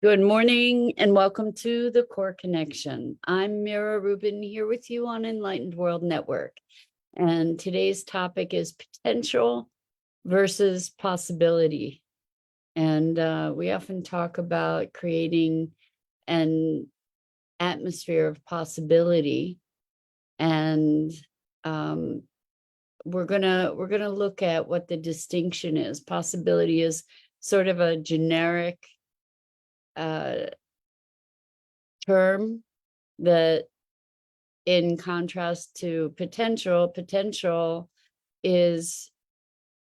Good morning and welcome to the Core Connection. I'm Mira Rubin here with you on Enlightened World Network. And today's topic is potential versus possibility. And we often talk about creating an atmosphere of possibility. And we're gonna look at what the distinction is. Possibility is sort of a generic term that, in contrast to potential is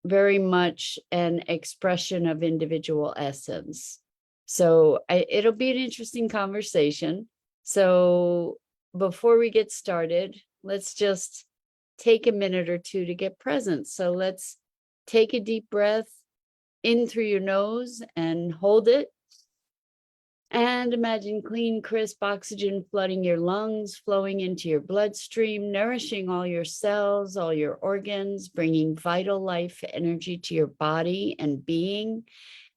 very much an expression of individual essence. So it'll be an interesting conversation. So before we get started, let's just take a minute or two to get present. So let's take a deep breath in through your nose and hold it. And imagine clean, crisp oxygen flooding your lungs, flowing into your bloodstream, nourishing all your cells, all your organs, bringing vital life energy to your body and being.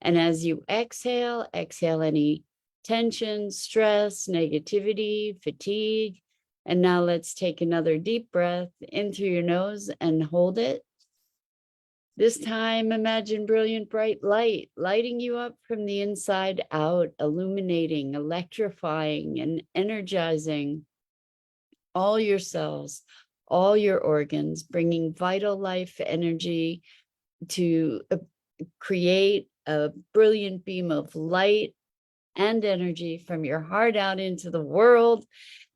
And as you exhale any tension, stress, negativity, fatigue. And now let's take another deep breath in through your nose and hold it. This time, imagine brilliant, bright light lighting you up from the inside out, illuminating, electrifying, and energizing all your cells, all your organs, bringing vital life energy to create a brilliant beam of light and energy from your heart out into the world.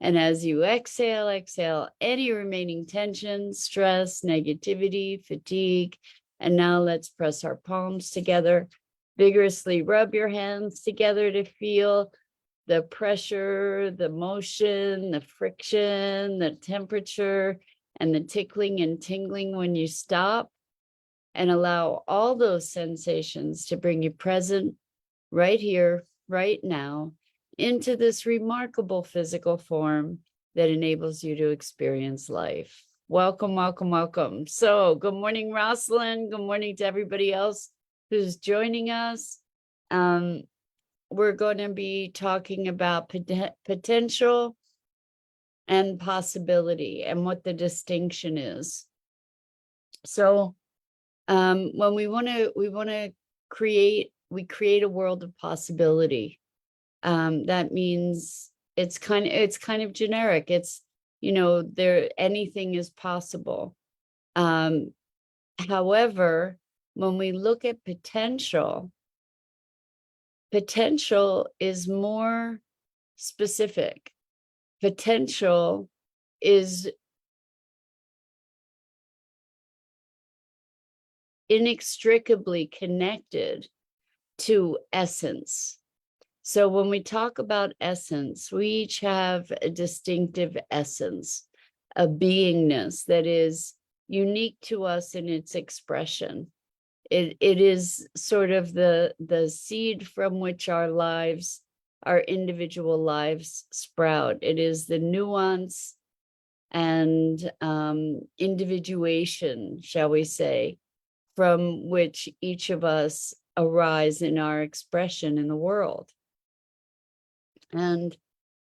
And as you exhale any remaining tension, stress, negativity, fatigue. And now let's press our palms together, vigorously rub your hands together to feel the pressure, the motion, the friction, the temperature, and the tickling and tingling when you stop. And allow all those sensations to bring you present right here, right now, into this remarkable physical form that enables you to experience life. Welcome, welcome, welcome. So good morning, Rosalind. Good morning to everybody else who's joining us. We're going to be talking about potential and possibility and what the distinction is. So when we want to create a world of possibility. That means it's kind of generic. It's, anything is possible. However, when we look at potential is more specific. Potential is inextricably connected to essence. So when we talk about essence, we each have a distinctive essence, a beingness that is unique to us in its expression. It is sort of the seed from which our individual lives sprout. It is the nuance and individuation, shall we say, from which each of us arise in our expression in the world. And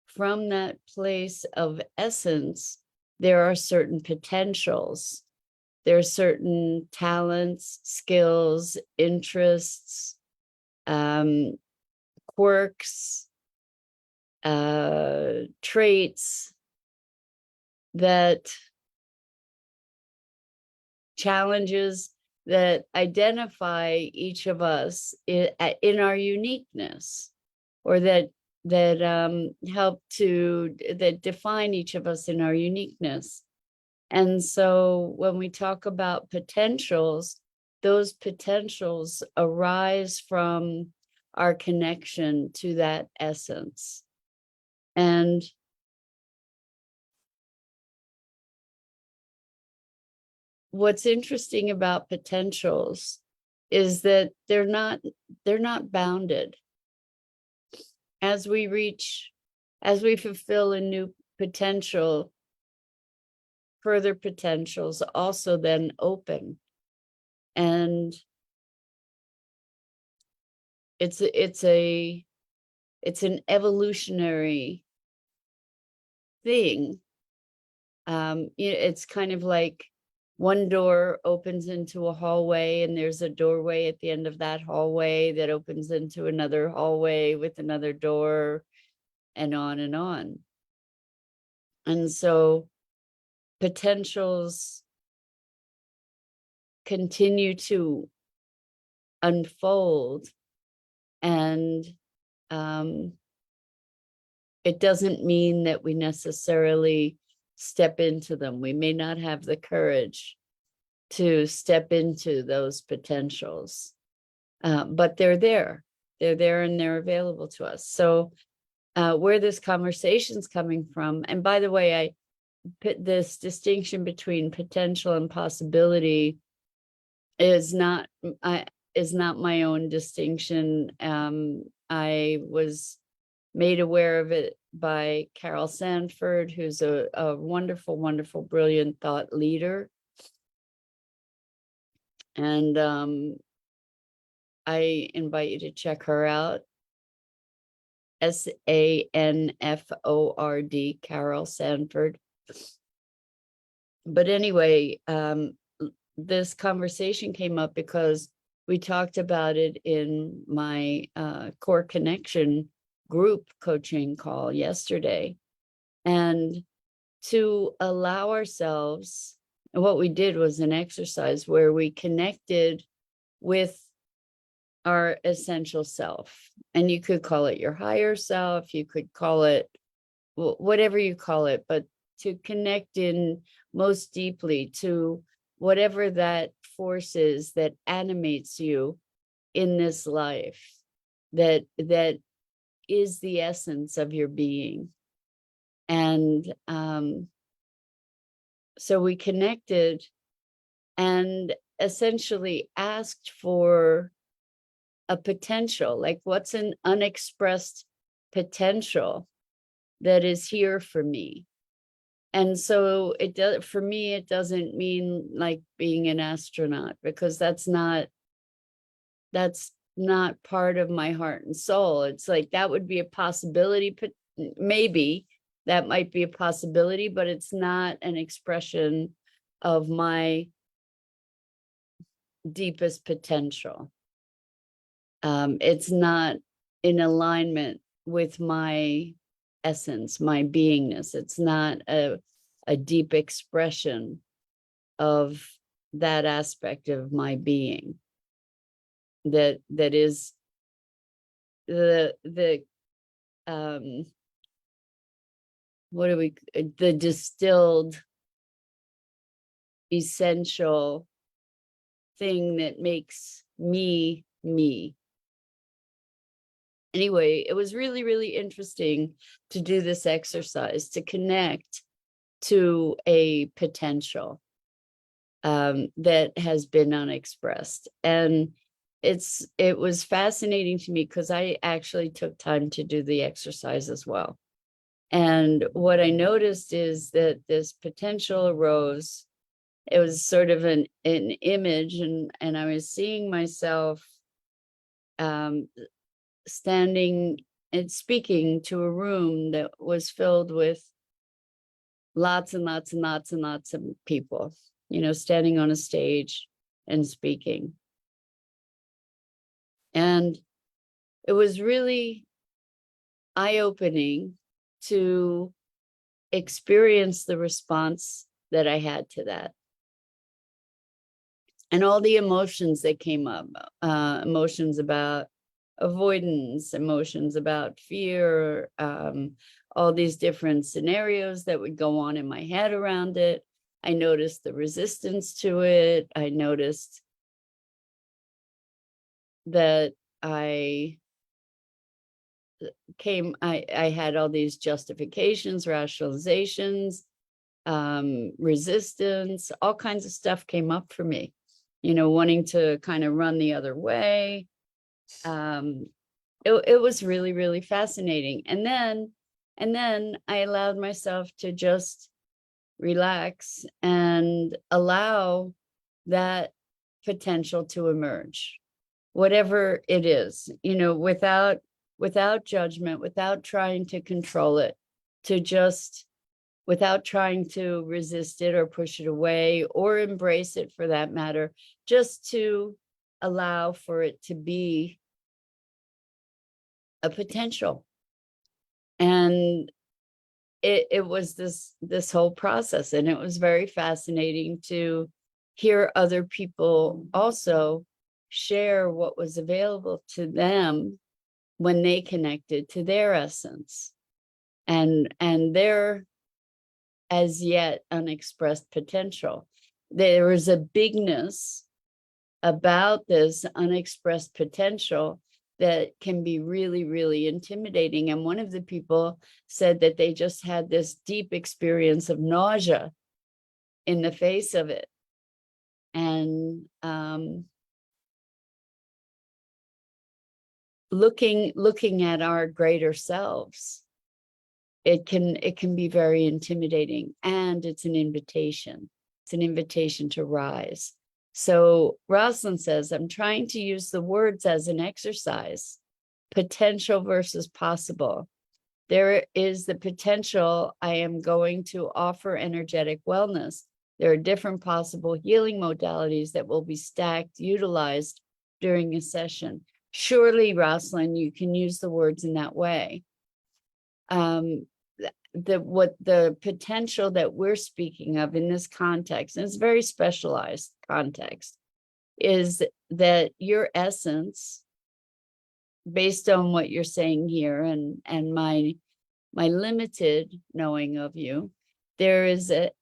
from that place of essence, there are certain potentials. There are certain talents, skills, interests, quirks, traits that challenges that identify each of us in our uniqueness, or that help that define each of us in our uniqueness. And so when we talk about potentials, those potentials arise from our connection to that essence. And what's interesting about potentials is that they're not bounded. As we fulfill a new potential, further potentials also then open. And it's a it's an evolutionary thing. It's kind of like one door opens into a hallway, and there's a doorway at the end of that hallway that opens into another hallway with another door, and on and on. And so potentials continue to unfold, and it doesn't mean that we necessarily step into them. We may not have the courage to step into those potentials, but they're there. They're there and they're available to us. So where this conversation's coming from, and by the way, I put this distinction between potential and possibility is not my own distinction. I was made aware of it by Carol Sanford, who's a wonderful, wonderful, brilliant thought leader. And I invite you to check her out. Sanford, Carol Sanford. But anyway, this conversation came up because we talked about it in my Core Connection group coaching call yesterday. And to allow ourselves, and what we did was an exercise where we connected with our essential self. And you could call it your higher self, you could call it whatever you call it, but to connect in most deeply to whatever that force is that animates you in this life, that is the essence of your being. And so we connected and essentially asked for a potential, like what's an unexpressed potential that is here for me. And so it does, for me, it doesn't mean like being an astronaut, because that's not part of my heart and soul. It's like that would be a possibility, but maybe that might be a possibility, but it's not an expression of my deepest potential. It's not in alignment with my essence, my beingness. It's not a deep expression of that aspect of my being that is the distilled essential thing that makes me me. Anyway, it was really, really interesting to do this exercise, to connect to a potential that has been unexpressed. And it was fascinating to me because I actually took time to do the exercise as well. And what I noticed is that this potential arose. It was sort of an image, and I was seeing myself standing and speaking to a room that was filled with lots and lots and lots and lots of people, standing on a stage and speaking. And it was really eye-opening to experience the response that I had to that. And all the emotions that came up, emotions about avoidance, emotions about fear, all these different scenarios that would go on in my head around it. I noticed the resistance to it. I noticed that I had all these justifications, rationalizations, resistance, all kinds of stuff came up for me, wanting to kind of run the other way. It was really, really fascinating. And then I allowed myself to just relax and allow that potential to emerge, whatever it is, without without judgment, without trying to control it, to just, without trying to resist it or push it away or embrace it for that matter, just to allow for it to be a potential. And it was this whole process, and it was very fascinating to hear other people also share what was available to them when they connected to their essence and their as yet unexpressed potential. There was a bigness about this unexpressed potential that can be really, really intimidating. And one of the people said that they just had this deep experience of nausea in the face of it. And looking at our greater selves, it can be very intimidating, and it's an invitation. It's an invitation to rise. So Rosalind says, I'm trying to use the words as an exercise, potential versus possible. There is the potential I am going to offer energetic wellness. There are different possible healing modalities that will be stacked, utilized during a session. Surely, Rosalind, you can use the words in that way. What the potential that we're speaking of in this context, and it's very specialized context, is that your essence, based on what you're saying here and my limited knowing of you, there is a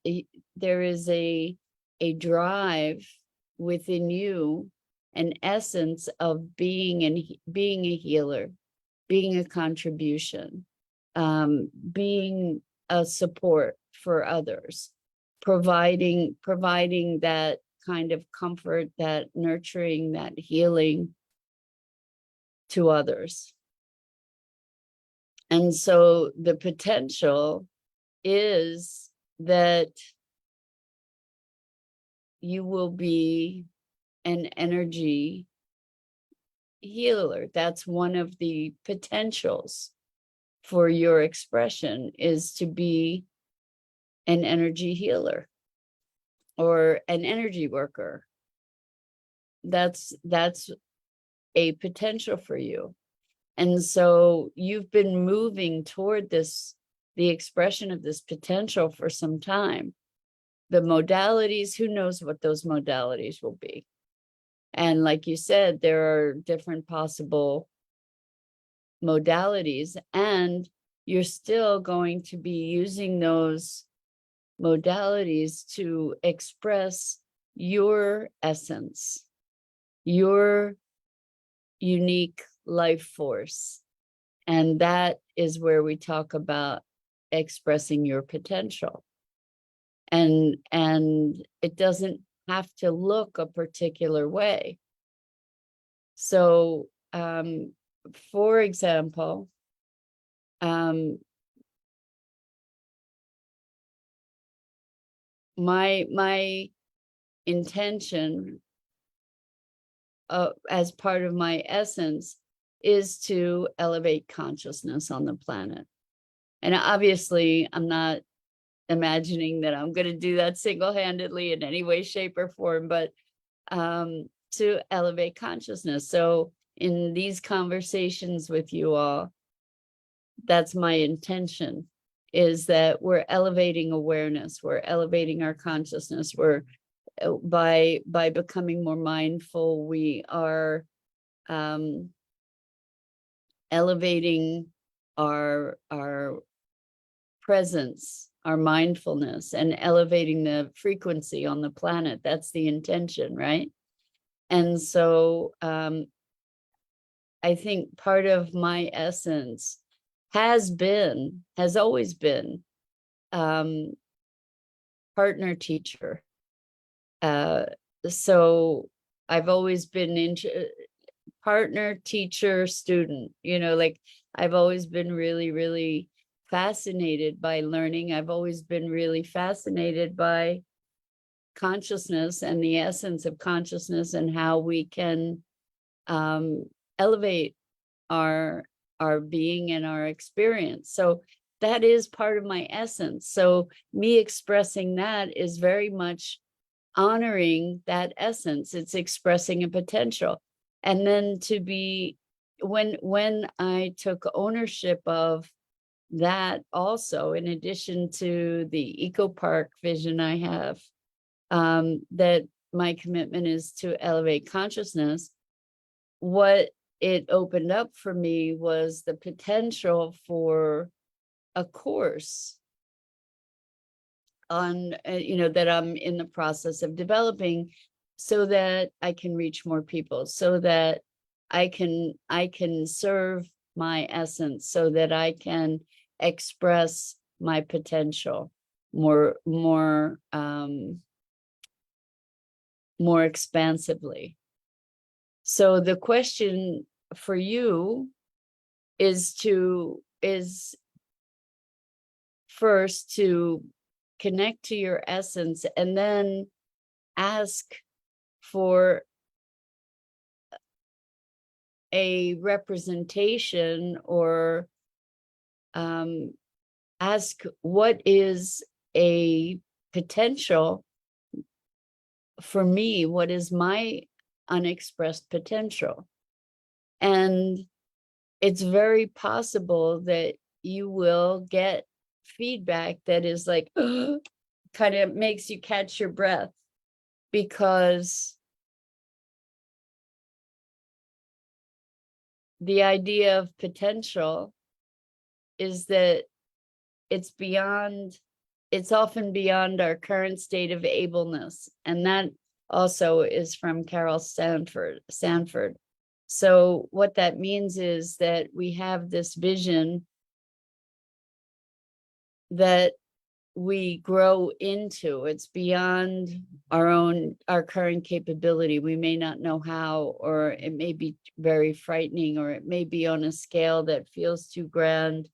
drive within you, an essence of being a healer, being a contribution, being a support for others, providing that kind of comfort, that nurturing, that healing to others. And so the potential is that you will be an energy healer. That's one of the potentials for your expression, is to be an energy healer or an energy worker. That's a potential for you. And so you've been moving toward this, the expression of this potential for some time. The modalities, who knows what those modalities will be? And like you said, there are different possible modalities, and you're still going to be using those modalities to express your essence, your unique life force. And that is where we talk about expressing your potential. And it doesn't have to look a particular way. So, for example, my intention as part of my essence is to elevate consciousness on the planet. And obviously, I'm not imagining that I'm going to do that single-handedly in any way, shape, or form, but to elevate consciousness. So in these conversations with you all, that's my intention, is that we're elevating awareness, we're elevating our consciousness, we're by becoming more mindful, we are elevating our presence, our mindfulness, and elevating the frequency on the planet. That's the intention, right? And so I think part of my essence has always been partner teacher. So I've always been partner teacher student, like I've always been really, really fascinated by learning. I've always been really fascinated by consciousness and the essence of consciousness and how we can elevate our our being and our experience. So that is part of my essence. So me expressing that is very much honoring that essence. It's expressing a potential. And then to be, when I took ownership of that also, in addition to the eco park vision I have, that my commitment is to elevate consciousness, what it opened up for me was the potential for a course on, that I'm in the process of developing, so that I can reach more people, so that I can serve my essence, so that I can express my potential more expansively. So the question for you is first to connect to your essence, and then ask for a representation, or ask what is a potential for me, what is my unexpressed potential. And it's very possible that you will get feedback that is like kind of makes you catch your breath, because the idea of potential is that it's often beyond our current state of ableness. And that also is from Carol Sanford. So what that means is that we have this vision that we grow into. It's beyond our current capability. We may not know how, or it may be very frightening, or it may be on a scale that feels too grand.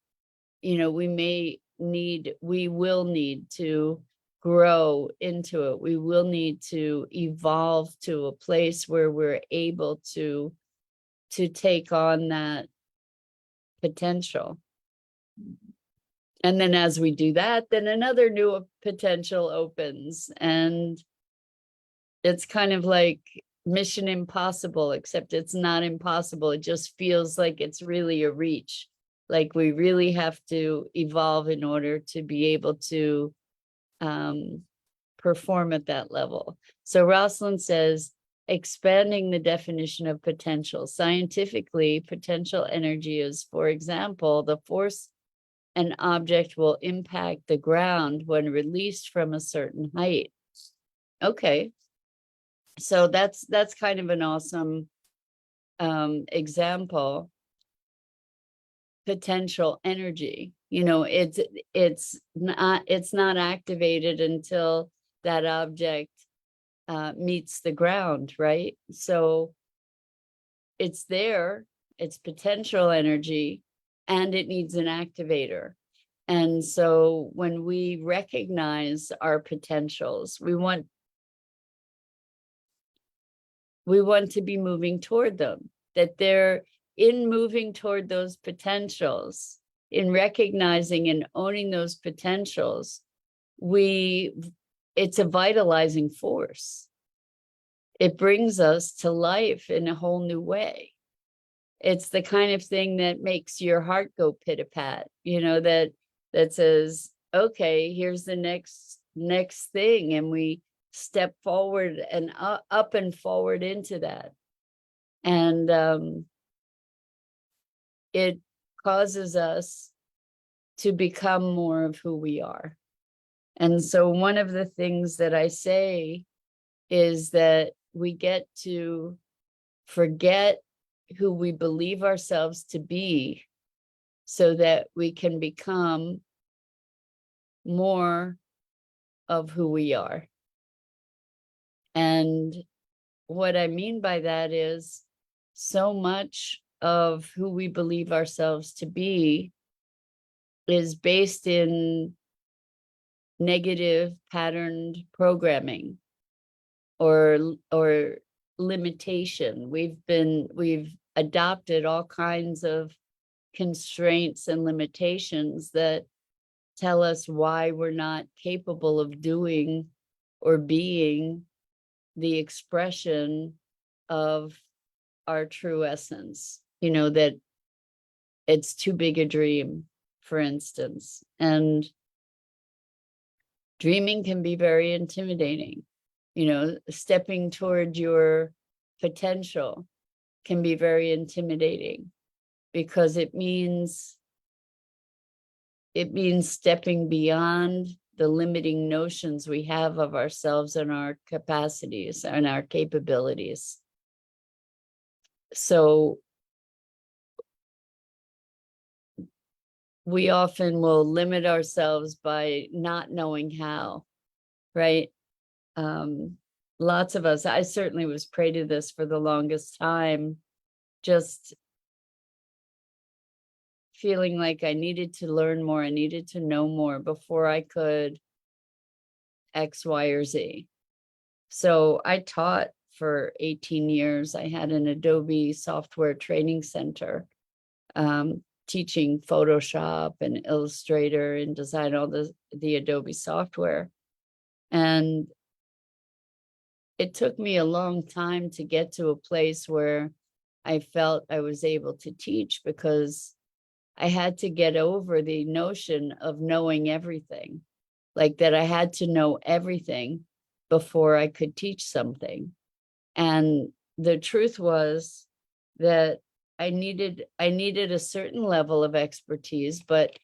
We will need to grow into it. We will need to evolve to a place where we're able to take on that potential. And then as we do that, then another new potential opens. And it's kind of like Mission Impossible, except it's not impossible. It just feels like it's really a reach. Like we really have to evolve in order to be able to perform at that level. So Rosalind says, expanding the definition of potential. Scientifically, potential energy is, for example, the force an object will impact the ground when released from a certain height. Okay. So that's kind of an awesome example. Potential energy, it's not activated until that object meets the ground, right? So it's there, it's potential energy, and it needs an activator. And so when we recognize our potentials, we want to be moving toward them, that they're in moving toward those potentials, in recognizing and owning those potentials, it's a vitalizing force. It brings us to life in a whole new way. It's the kind of thing that makes your heart go pit-a-pat, that says, okay, here's the next thing. And we step forward and up and forward into that. And it causes us to become more of who we are. And so one of the things that I say is that we get to forget who we believe ourselves to be, so that we can become more of who we are. And what I mean by that is, so much of who we believe ourselves to be is based in negative patterned programming or limitation. We've adopted all kinds of constraints and limitations that tell us why we're not capable of doing or being the expression of our true essence, that it's too big a dream, for instance. And dreaming can be very intimidating. Stepping toward your potential can be very intimidating because it means stepping beyond the limiting notions we have of ourselves and our capacities and our capabilities. So we often will limit ourselves by not knowing how, right? Lots of us, I certainly was prey to this for the longest time, just feeling like I needed to learn more, I needed to know more before I could X, Y, or Z. So I taught for 18 years. I had an Adobe software training center, teaching Photoshop and Illustrator and design, all the Adobe software. And it took me a long time to get to a place where I felt I was able to teach, because I had to get over the notion of knowing everything, like that I had to know everything before I could teach something. And the truth was that I needed a certain level of expertise, but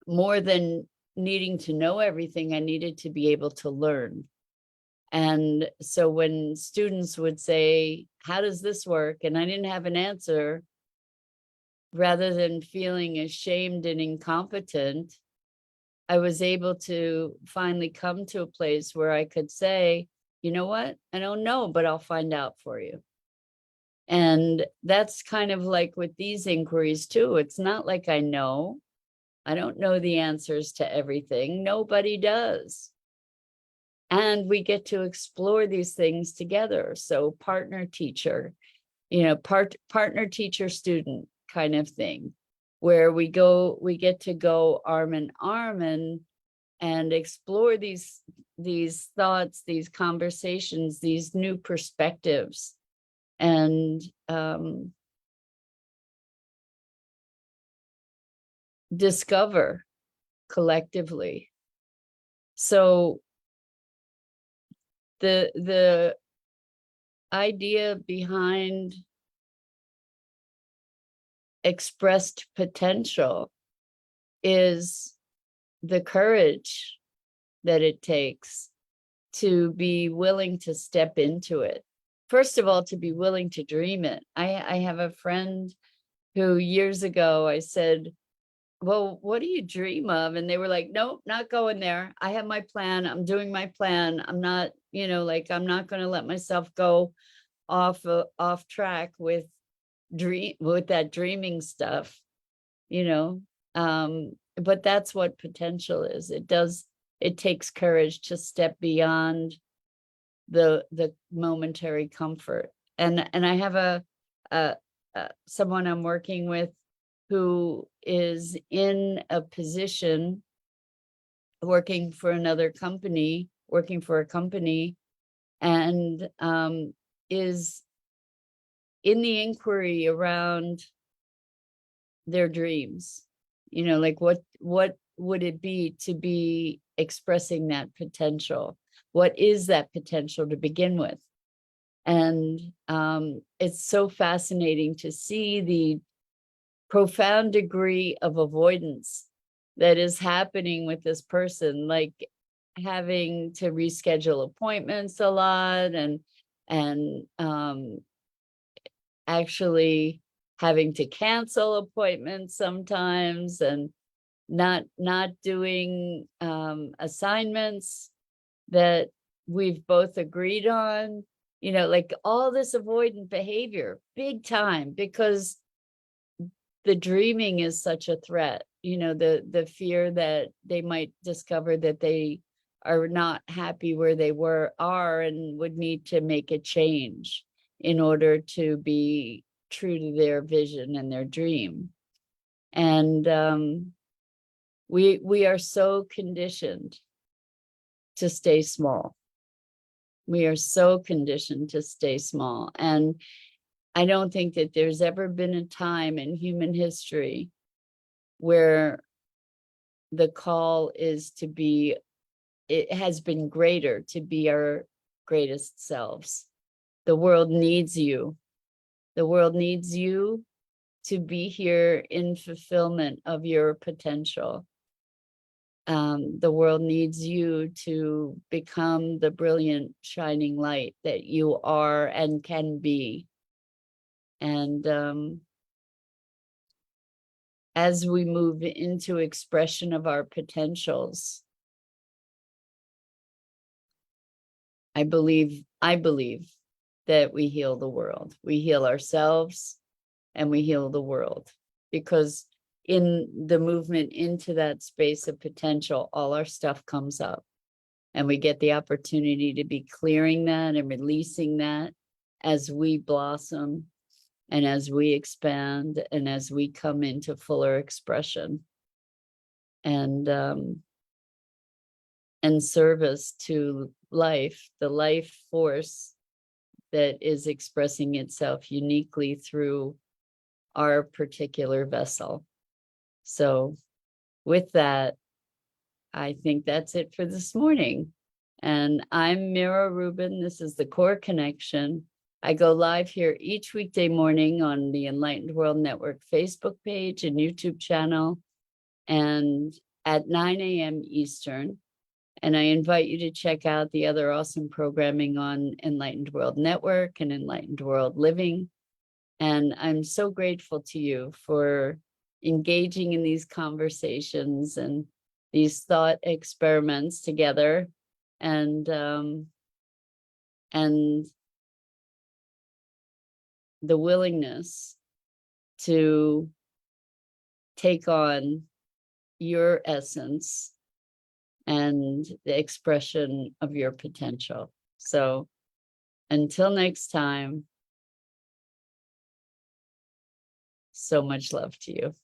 more than needing to know everything, I needed to be able to learn. And so when students would say, how does this work? And I didn't have an answer, rather than feeling ashamed and incompetent, I was able to finally come to a place where I could say, you know what? I don't know, but I'll find out for you. And that's kind of like with these inquiries too. It's not like I know. I don't know the answers to everything. Nobody does. And we get to explore these things together. So partner teacher, partner teacher student kind of thing, where we get to go arm in arm and explore these thoughts, these conversations, these new perspectives, and discover collectively. So the idea behind expressed potential is the courage that it takes to be willing to step into it. First of all, to be willing to dream it. I have a friend who years ago I said, well, what do you dream of? And they were like, nope, not going there. I have my plan. I'm doing my plan. I'm not, I'm not going to let myself go off track with that dreaming stuff, but that's what potential is. It takes courage to step beyond the momentary comfort. And I have a someone I'm working with who is in a position working for a company, and is in the inquiry around their dreams. Like what would it be to be expressing that potential? What is that potential to begin with? And it's so fascinating to see the profound degree of avoidance that is happening with this person, like having to reschedule appointments a lot, and actually having to cancel appointments sometimes, and not doing assignments that we've both agreed on, like all this avoidant behavior, big time, because the dreaming is such a threat, the fear that they might discover that they are not happy where they are and would need to make a change in order to be true to their vision and their dream. And we are so conditioned to stay small. We are so conditioned to stay small. And I don't think that there's ever been a time in human history where the call is to be, it has been greater to be our greatest selves. The world needs you. The world needs you to be here in fulfillment of your potential. The world needs you to become the brilliant, shining light that you are and can be. And as we move into expression of our potentials, I believe that we heal the world. We heal ourselves and we heal the world, because in the movement into that space of potential, all our stuff comes up and we get the opportunity to be clearing that and releasing that as we blossom and as we expand and as we come into fuller expression and service to life, the life force that is expressing itself uniquely through our particular vessel. So with that, I think that's it for this morning. And I'm Mira Rubin. This is the Core Connection. I go live here each weekday morning on the Enlightened World Network Facebook page and YouTube channel, and at 9 a.m. Eastern. And I invite you to check out the other awesome programming on Enlightened World Network and Enlightened World Living. And I'm so grateful to you for engaging in these conversations and these thought experiments together, and the willingness to take on your essence and the expression of your potential. So until next time, so much love to you.